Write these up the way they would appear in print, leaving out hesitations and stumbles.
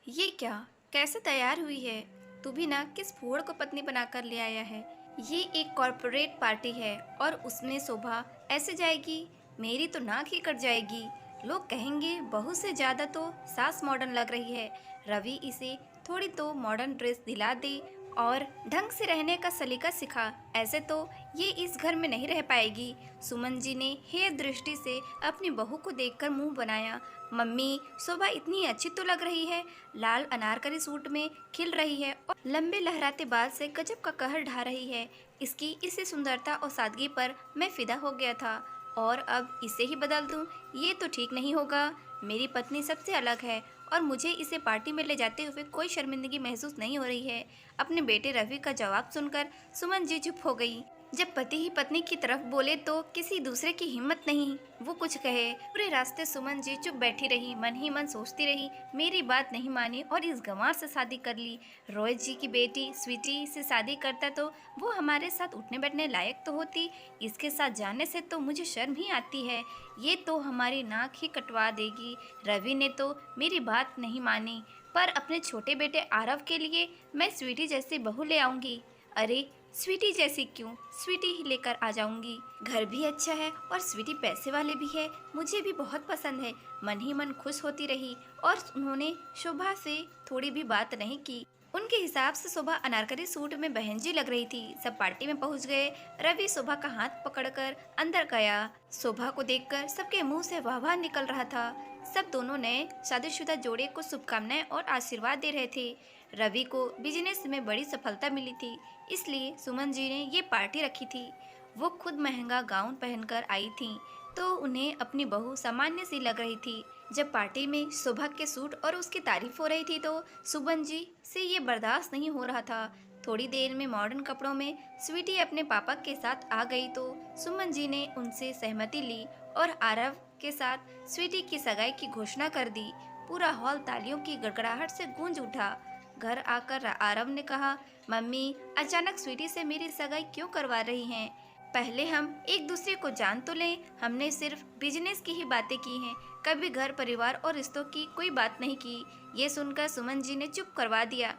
ये क्या? कैसे तैयार हुई है? तू भी ना किस फूहड़ को पत्नी बनाकर ले आया है? ये एक कॉर्पोरेट पार्टी है और उसमें शोभा ऐसे जाएगी? मेरी तो नाक ही कट जाएगी। लोग कहेंगे बहू से ज्यादा तो सास मॉडर्न लग रही है। रवि इसे थोड़ी तो मॉडर्न ड्रेस दिला दे और ढंग से रहने का सलीका सिखा। ऐसे तो ये इस घर में नहीं रह पाएगी। सुमन जी ने हेय दृष्टि से अपनी बहू को देखकर मुंह बनाया। मम्मी, शोभा इतनी अच्छी तो लग रही है। लाल अनारकली सूट में खिल रही है और लंबे लहराते बाल से गजब का कहर ढा रही है। इसकी इसी सुंदरता और सादगी पर मैं फिदा हो गया था और अब इसे ही बदल दूं, ये तो ठीक नहीं होगा। मेरी पत्नी सबसे अलग है और मुझे इसे पार्टी में ले जाते हुए कोई शर्मिंदगी महसूस नहीं हो रही है। अपने बेटे रवि का जवाब सुनकर सुमन जी चुप हो गई। जब पति ही पत्नी की तरफ बोले तो किसी दूसरे की हिम्मत नहीं वो कुछ कहे। पूरे रास्ते सुमन जी चुप बैठी रही, मन ही मन सोचती रही, मेरी बात नहीं मानी और इस गंवार से शादी कर ली। रोहित जी की बेटी स्वीटी से शादी करता तो वो हमारे साथ उठने बैठने लायक तो होती। इसके साथ जाने से तो मुझे शर्म ही आती है। ये तो हमारी नाक ही कटवा देगी। रवि ने तो मेरी बात नहीं मानी, पर अपने छोटे बेटे आरव के लिए मैं स्वीटी जैसी बहू ले आऊंगी। अरे स्वीटी जैसी क्यों, स्वीटी ही लेकर आ जाऊंगी। घर भी अच्छा है और स्वीटी पैसे वाले भी है, मुझे भी बहुत पसंद है। मन ही मन खुश होती रही और उन्होंने शोभा से थोड़ी भी बात नहीं की। उनके हिसाब से शोभा अनारकली सूट में बहनजी लग रही थी। सब पार्टी में पहुंच गए। रवि शोभा का हाथ पकड़कर अंदर गया। शोभा को देखकर सबके मुंह से वाह वाह निकल रहा था। सब दोनों नए शादीशुदा जोड़े को शुभकामनाएं और आशीर्वाद दे रहे थे। रवि को बिजनेस में बड़ी सफलता मिली थी, इसलिए सुमन जी ने ये पार्टी रखी थी। वो खुद महंगा गाउन पहनकर आई थी तो उन्हें अपनी बहू सामान्य सी लग रही थी। जब पार्टी में शोभा के सूट और उसकी तारीफ हो रही थी तो सुमन जी से ये बर्दाश्त नहीं हो रहा था। थोड़ी देर में मॉडर्न कपड़ों में स्वीटी अपने पापा के साथ आ गई तो सुमन जी ने उनसे सहमति ली और आरव के साथ स्वीटी की सगाई की घोषणा कर दी। पूरा हॉल तालियों की गड़गड़ाहट से गूंज उठा। घर आकर आरव ने कहा, मम्मी अचानक स्वीटी से मेरी सगाई क्यों करवा रही हैं? पहले हम एक दूसरे को जान तो लें। हमने सिर्फ बिजनेस की ही बातें की हैं, कभी घर परिवार और रिश्तों की कोई बात नहीं की। ये सुनकर सुमन जी ने चुप करवा दिया।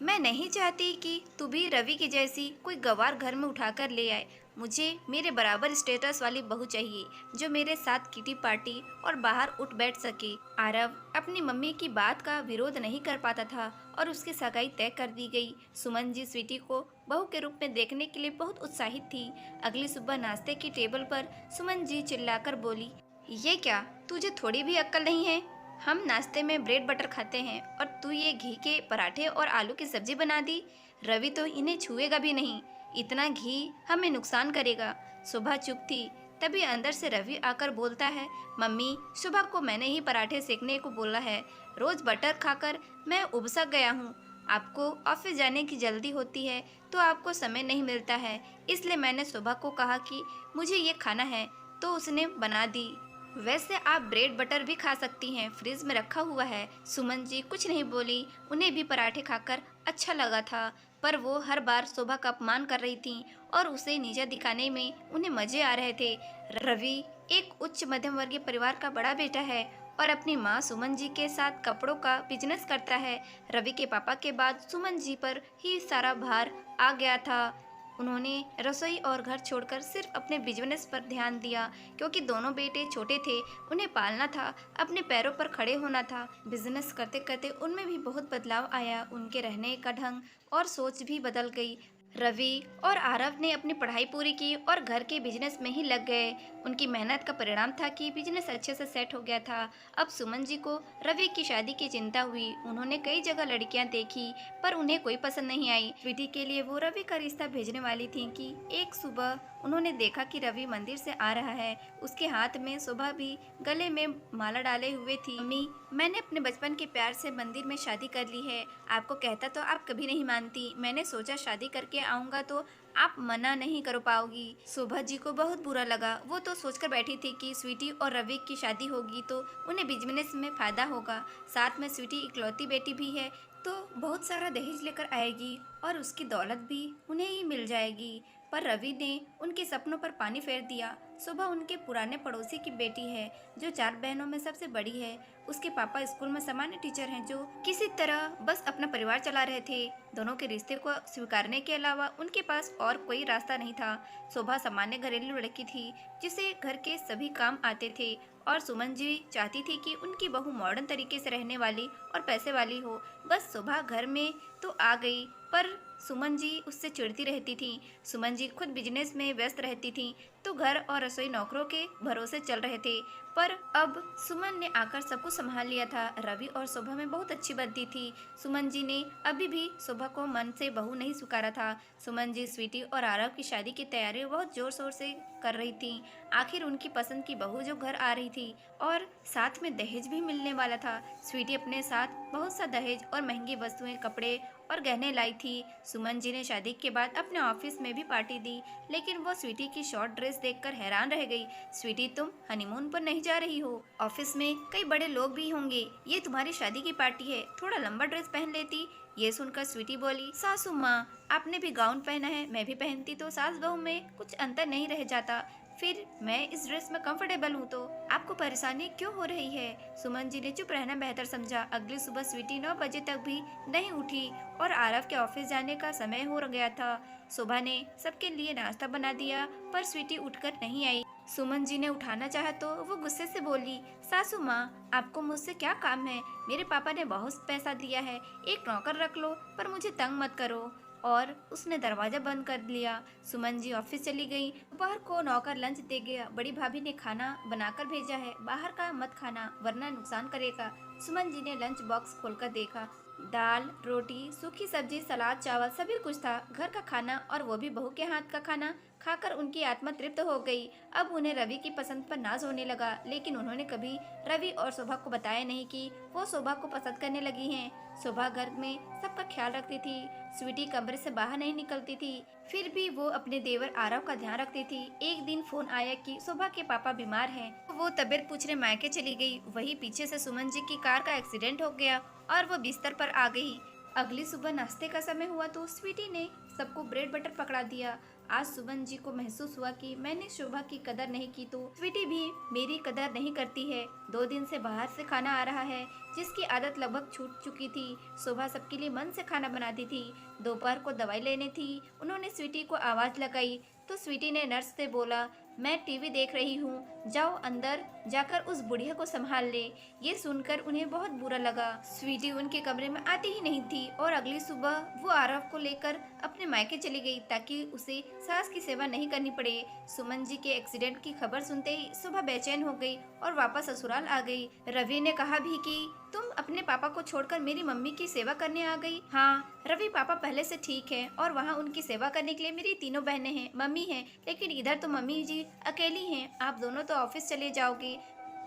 मैं नहीं चाहती कि तू भी रवि की जैसी कोई गवार घर में उठाकर ले आए। मुझे मेरे बराबर स्टेटस वाली बहू चाहिए जो मेरे साथ किटी पार्टी और बाहर उठ बैठ सके। आरव अपनी मम्मी की बात का विरोध नहीं कर पाता था और उसकी सगाई तय कर दी गई। सुमन जी स्वीटी को बहू के रूप में देखने के लिए बहुत उत्साहित थी। अगली सुबह नाश्ते की टेबल पर सुमन जी चिल्लाकर बोली, ये क्या, तुझे थोड़ी भी अक्ल नहीं है? हम नाश्ते में ब्रेड बटर खाते हैं और तू ये घी के पराठे और आलू की सब्जी बना दी। रवि तो इन्हें छुएगा भी नहीं, इतना घी हमें नुकसान करेगा। सुबह चुप थी, तभी अंदर से रवि आकर बोलता है, मम्मी सुबह को मैंने ही पराठे सेकने को बोला है। रोज बटर खाकर मैं उबसक गया हूँ। आपको ऑफिस जाने की जल्दी होती है तो आपको समय नहीं मिलता है, इसलिए मैंने सुबह को कहा कि मुझे ये खाना है तो उसने बना दी। वैसे आप ब्रेड बटर भी खा सकती हैं, फ्रिज में रखा हुआ है। सुमन जी कुछ नहीं बोली। उन्हें भी पराठे खाकर अच्छा लगा था, पर वो हर बार शोभा का अपमान कर रही थीं और उसे नीचा दिखाने में उन्हें मजे आ रहे थे। रवि एक उच्च मध्यम वर्गीय परिवार का बड़ा बेटा है और अपनी माँ सुमन जी के साथ कपड़ों का बिजनेस करता है। रवि के पापा के बाद सुमन जी पर ही सारा भार आ गया था। उन्होंने रसोई और घर छोड़कर सिर्फ अपने बिजनेस पर ध्यान दिया, क्योंकि दोनों बेटे छोटे थे, उन्हें पालना था, अपने पैरों पर खड़े होना था। बिजनेस करते करते उनमें भी बहुत बदलाव आया। उनके रहने का ढंग और सोच भी बदल गई। रवि और आरव ने अपनी पढ़ाई पूरी की और घर के बिजनेस में ही लग गए। उनकी मेहनत का परिणाम था कि बिजनेस अच्छे से सेट हो गया था। अब सुमन जी को रवि की शादी की चिंता हुई। उन्होंने कई जगह लड़कियां देखी पर उन्हें कोई पसंद नहीं आई। बेटी के लिए वो रवि का रिश्ता भेजने वाली थी कि एक सुबह उन्होंने देखा कि रवि मंदिर से आ रहा है। उसके हाथ में सुबह भी गले में माला डाले हुए थी। मम्मी, मैंने अपने बचपन के प्यार से मंदिर में शादी कर ली है। आपको कहता तो आप कभी नहीं मानती। मैंने सोचा शादी करके आऊँगा तो आप मना नहीं कर पाओगी। शोभा जी को बहुत बुरा लगा। वो तो सोचकर बैठी थी कि स्वीटी और रवि की शादी होगी तो उन्हें बिजनेस में फायदा होगा। साथ में स्वीटी इकलौती बेटी भी है तो बहुत सारा दहेज लेकर आएगी और उसकी दौलत भी उन्हें ही मिल जाएगी। पर रवि ने उनके सपनों पर पानी फेर दिया। शोभा उनके पुराने पड़ोसी की बेटी है जो 4 बहनों में सबसे बड़ी है। उसके पापा स्कूल में सामान्य टीचर हैं जो किसी तरह बस अपना परिवार चला रहे थे। दोनों के रिश्ते को स्वीकारने के अलावा उनके पास और कोई रास्ता नहीं था। शोभा सामान्य घरेलू लड़की थी जिसे घर के सभी काम आते थे और सुमन जी चाहती थी कि उनकी बहू मॉडर्न तरीके से रहने वाली और पैसे वाली हो। बस शोभा घर में तो आ गई पर सुमन जी उससे चिढ़ती रहती थी। सुमन जी खुद बिजनेस में व्यस्त रहती थी तो घर और रसोई नौकरों के भरोसे चल रहे थे। पर अब सुमन ने आकर सब कुछ संभाल लिया था। रवि और शोभा में बहुत अच्छी बनती थी। सुमन जी ने अभी भी शोभा को मन से बहू नहीं स्वीकारा था। सुमन जी स्वीटी और आरव की शादी की तैयारी बहुत जोर शोर से कर रही थी। आखिर उनकी पसंद की बहू जो घर आ रही थी और साथ में दहेज भी मिलने वाला था। स्वीटी अपने साथ बहुत सा दहेज और महंगी वस्तुएं, कपड़े और गहने लाई थी। सुमन जी ने शादी के बाद अपने ऑफिस में भी पार्टी दी, लेकिन वो स्वीटी की शॉर्ट ड्रेस देखकर हैरान रह गई। स्वीटी, तुम हनीमून पर नहीं जा रही हो? ऑफिस में कई बड़े लोग भी होंगे, ये तुम्हारी शादी की पार्टी है, थोड़ा लंबा ड्रेस पहन लेती। ये सुनकर स्वीटी बोली, सासू माँ, आपने भी गाउन पहना है, मैं भी पहनती तो सास बहू में कुछ अंतर नहीं रह जाता। फिर मैं इस ड्रेस में कंफर्टेबल हूँ तो आपको परेशानी क्यों हो रही है? सुमन जी ने चुप रहना बेहतर समझा। अगली सुबह स्वीटी 9 बजे तक भी नहीं उठी और आरव के ऑफिस जाने का समय हो गया था। शोभा ने सबके लिए नाश्ता बना दिया पर स्वीटी उठकर नहीं आई। सुमन जी ने उठाना चाहा तो वो गुस्से से बोली, सासू माँ, आपको मुझसे क्या काम है? मेरे पापा ने बहुत पैसा दिया है, एक नौकर रख लो पर मुझे तंग मत करो। और उसने दरवाजा बंद कर लिया। सुमन जी ऑफिस चली गई। दोपहर को नौकर लंच दे गया। बड़ी भाभी ने खाना बनाकर भेजा है, बाहर का मत खाना वरना नुकसान करेगा। सुमन जी ने लंच बॉक्स खोलकर देखा। दाल, रोटी, सूखी सब्जी, सलाद, चावल सभी कुछ था। घर का खाना और वो भी बहू के हाथ का खाना खाकर उनकी आत्मा तृप्त हो गई। अब उन्हें रवि की पसंद पर नाज होने लगा, लेकिन उन्होंने कभी रवि और शोभा को बताया नहीं कि वो शोभा को पसंद करने लगी हैं। शोभा घर में सबका ख्याल रखती थी। स्वीटी कमरे से बाहर नहीं निकलती थी, फिर भी वो अपने देवर आरव का ध्यान रखती थी। एक दिन फोन आया कि शोभा के पापा बीमार हैं। वो तबीयत पूछने मायके चली गई। वही पीछे से सुमन जी की कार का एक्सीडेंट हो गया और वो बिस्तर पर आ गई। अगली सुबह नाश्ते का समय हुआ तो स्वीटी ने सबको ब्रेड बटर पकड़ा दिया। आज सुमन जी को महसूस हुआ कि मैंने शोभा की कदर नहीं की तो स्वीटी भी मेरी कदर नहीं करती है। 2 दिन से बाहर से खाना आ रहा है जिसकी आदत लगभग छूट चुकी थी। शोभा सबके लिए मन से खाना बनाती थी। दोपहर को दवाई लेनी थी। उन्होंने स्वीटी को आवाज लगाई तो स्वीटी ने नर्स से बोला, मैं टीवी देख रही हूँ, जाओ अंदर जाकर उस बुढ़िया को संभाल ले। ये सुनकर उन्हें बहुत बुरा लगा। स्वीटी उनके कमरे में आती ही नहीं थी और अगली सुबह वो आरव को लेकर अपने मायके चली गई ताकि उसे सास की सेवा नहीं करनी पड़े। सुमन जी के एक्सीडेंट की खबर सुनते ही सुबह बेचैन हो गई और वापस ससुराल आ गई। रवि ने कहा भी कि तुम अपने पापा को छोड़कर मेरी मम्मी की सेवा करने आ गई। हाँ, रवि पापा पहले से ठीक है और वहाँ उनकी सेवा करने के लिए मेरी तीनों बहनें हैं, मम्मी हैं, लेकिन इधर तो मम्मी जी अकेली हैं। आप दोनों तो ऑफिस चले जाओगे,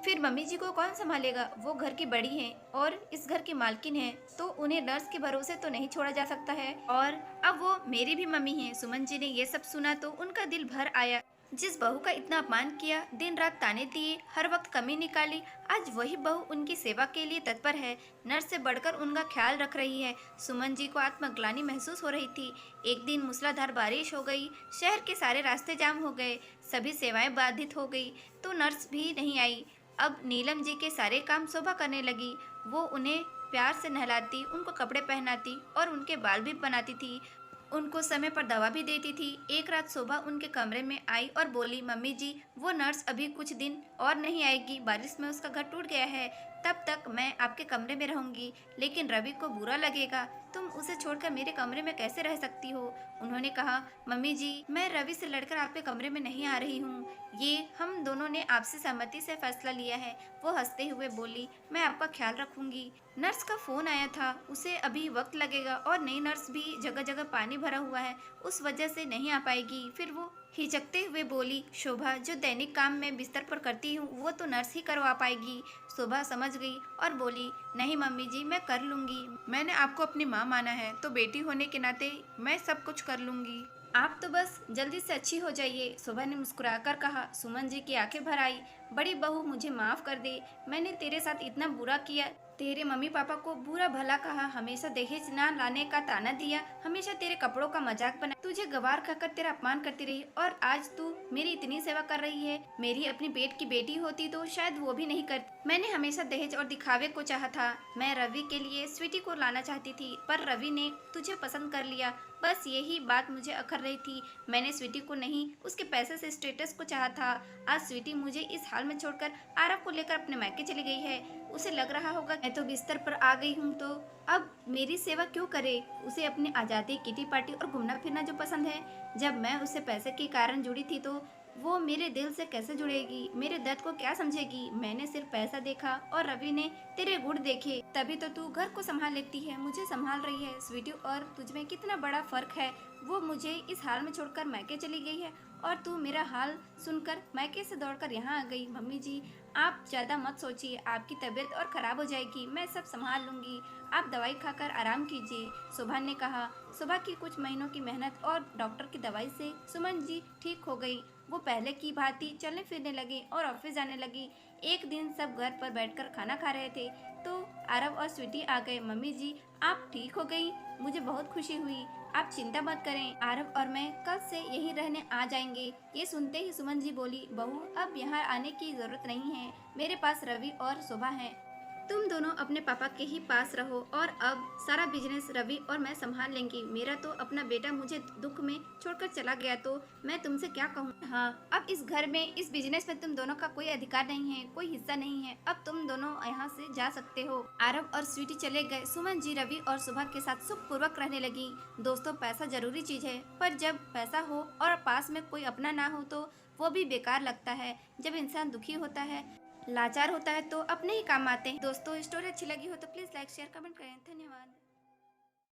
फिर मम्मी जी को कौन संभालेगा? वो घर की बड़ी हैं और इस घर की मालकिन हैं, तो उन्हें नर्स के भरोसे तो नहीं छोड़ा जा सकता है। और अब वो मेरी भी मम्मी हैं। सुमन जी ने ये सब सुना तो उनका दिल भर आया। जिस बहू का इतना अपमान किया, दिन रात ताने दिए, हर वक्त कमी निकाली, आज वही बहू उनकी सेवा के लिए तत्पर है, नर्स से बढ़कर उनका ख्याल रख रही है। सुमन जी को आत्मग्लानि महसूस हो रही थी। एक दिन मूसलाधार बारिश हो गई। शहर के सारे रास्ते जाम हो गए, सभी सेवाएं बाधित हो गई तो नर्स भी नहीं आई। अब नीलम जी के सारे काम शोभा करने लगी। वो उन्हें प्यार से नहलाती, उनको कपड़े पहनाती और उनके बाल भी बनाती थी। उनको समय पर दवा भी देती थी। एक रात शोभा उनके कमरे में आई और बोली, मम्मी जी, वो नर्स अभी कुछ दिन और नहीं आएगी, बारिश में उसका घर टूट गया है, तब तक मैं आपके कमरे में रहूंगी। लेकिन रवि को बुरा लगेगा, तुम उसे छोड़कर मेरे कमरे में कैसे रह सकती हो? उन्होंने कहा, मम्मी जी, मैं रवि से लड़कर आपके कमरे में नहीं आ रही हूँ, ये हम दोनों ने आपसे सहमति से फैसला लिया है। वो हंसते हुए बोली, मैं आपका ख्याल रखूंगी। नर्स का फोन आया था, उसे अभी वक्त लगेगा और नई नर्स भी जगह जगह पानी भरा हुआ है, उस वजह से नहीं आ पाएगी। फिर वो हिचकते हुए बोली, शोभा, जो दैनिक काम मैं बिस्तर पर करती हूँ वो तो नर्स ही करवा पाएगी। शोभा समझ गई और बोली, नहीं मम्मी जी, मैं कर लूंगी। मैंने आपको अपनी माँ माना है तो बेटी होने के नाते मैं सब कुछ कर लूंगी। आप तो बस जल्दी से अच्छी हो जाइए, शोभा ने मुस्कुराकर कहा। सुमन जी की आंखें भर आई। बड़ी बहू, मुझे माफ कर दे, मैंने तेरे साथ इतना बुरा किया तेरे मम्मी पापा को बुरा भला कहा, हमेशा दहेज ना लाने का ताना दिया, हमेशा तेरे कपड़ों का मजाक बना, तुझे गवार खाकर तेरा अपमान करती रही और आज तू मेरी इतनी सेवा कर रही है। मेरी अपनी पेट की बेटी होती तो शायद वो भी नहीं करती। मैंने हमेशा दहेज और दिखावे को चाहा था। मैं रवि के लिए स्वीटी को लाना चाहती थी, पर रवि ने तुझे पसंद कर लिया। बस यही बात मुझे अखर रही थी। मैंने स्वीटी को नहीं, उसके पैसे से स्टेटस को चाहा था। आज स्वीटी मुझे इस हाल में छोड़कर आरव को लेकर अपने मायके चली गई है। उसे लग रहा होगा मैं तो बिस्तर पर आ गई हूँ तो अब मेरी सेवा क्यों करे। उसे अपनी आज़ादी, किटी पार्टी और घूमना फिरना जो पसंद है। जब मैं उससे पैसे के कारण जुड़ी थी तो वो मेरे दिल से कैसे जुड़ेगी, मेरे दर्द को क्या समझेगी। मैंने सिर्फ पैसा देखा और रवि ने तेरे गुण देखे, तभी तो तू घर को संभाल लेती है, मुझे संभाल रही है। स्वीटी और तुझ में कितना बड़ा फर्क है। वो मुझे इस हाल में छोड़कर मायके चली गई है और तू मेरा हाल सुनकर मायके से दौड़कर यहाँ आ गई। मम्मी जी, आप ज़्यादा मत सोचिए, आपकी तबीयत और ख़राब हो जाएगी, मैं सब संभाल लूँगी, आप दवाई खाकर आराम कीजिए, सुभान ने कहा। सुबह की कुछ महीनों की मेहनत और डॉक्टर की दवाई से सुमन जी ठीक हो गई। वो पहले की भांति चलने फिरने लगी और ऑफिस जाने लगी। एक दिन सब घर पर बैठकर खाना खा रहे थे तो आरव और स्वीटी आ गए। मम्मी जी, आप ठीक हो गई, मुझे बहुत खुशी हुई, आप चिंता मत करें, आरव और मैं कल से यहीं रहने आ जाएंगे। ये सुनते ही सुमन जी बोली, बहू अब यहाँ आने की जरूरत नहीं है, मेरे पास रवि और शोभा है, तुम दोनों अपने पापा के ही पास रहो और अब सारा बिजनेस रवि और मैं संभाल लेंगी। मेरा तो अपना बेटा मुझे दुख में छोड़कर चला गया तो मैं तुमसे क्या कहूँ। हाँ, अब इस घर में, इस बिजनेस में तुम दोनों का कोई अधिकार नहीं है, कोई हिस्सा नहीं है, अब तुम दोनों यहाँ से जा सकते हो। आरव और स्वीटी चले गए। सुमन जी रवि और सुबह के साथ सुखपूर्वक रहने लगी। दोस्तों, पैसा जरूरी चीज है, पर जब पैसा हो और पास में कोई अपना ना हो तो वो भी बेकार लगता है। जब इंसान दुखी होता है, लाचार होता है तो अपने ही काम आते हैं। दोस्तों, स्टोरी अच्छी लगी हो तो प्लीज़ लाइक शेयर कमेंट करें। धन्यवाद।